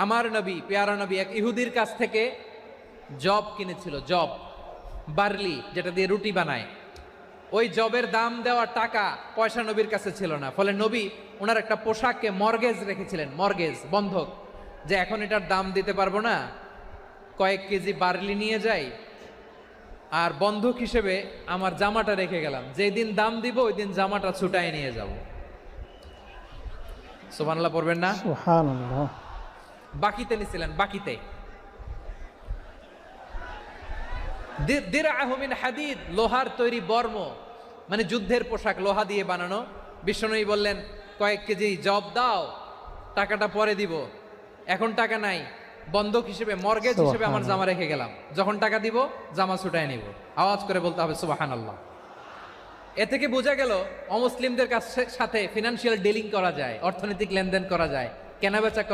আমার নবী, পেয়ারা নবী এক ইহুদির কাছ থেকে জব কিনেছিল, জব, বার্লি, যেটা দিয়ে রুটি বানায়। ওই জবের দাম দেওয়ার টাকা পয়সা নবীর কাছে ছিল না, ফলে নবী ওনার একটা পোশাককে মর্গেজ রেখেছিলেন, মর্গেজ, বন্ধক, যে এখন এটার দাম দিতে পারবো না, কয়েক কেজি বার্লি নিয়ে যাই আর বন্ধক হিসেবে আমার জামাটা রেখে গেলাম, যেই দিন দাম দিব ওই দিন জামাটা ছুটাই নিয়ে যাব। সুবহানাল্লাহ পড়বেন না? সুবহানাল্লাহ। বাকিতে নিছিলেন, বাকিতে। দিরআহু মিন হাদিদ, লোহার তৈরি বর্ম, মানে যুদ্ধের পোশাক, লোহা দিয়ে বানানো। বিশ্বনবী বললেন, কয়েক কেজি জব দাও, টাকাটা পরে দিব, এখন টাকা নাই, বন্ধক হিসেবে, মর্গেজ হিসেবে আমার জামা রেখে গেলাম, যখন টাকা দিব জামা ছুটায় নিব। আওয়াজ করে বলতে হবে সুবহানাল্লাহ। এ থেকে বোঝা গেল অমুসলিমদের সাথে ফিনান্সিয়াল ডিলিং করা যায়, অর্থনৈতিক লেনদেন করা যায়, কেনাবেচা করা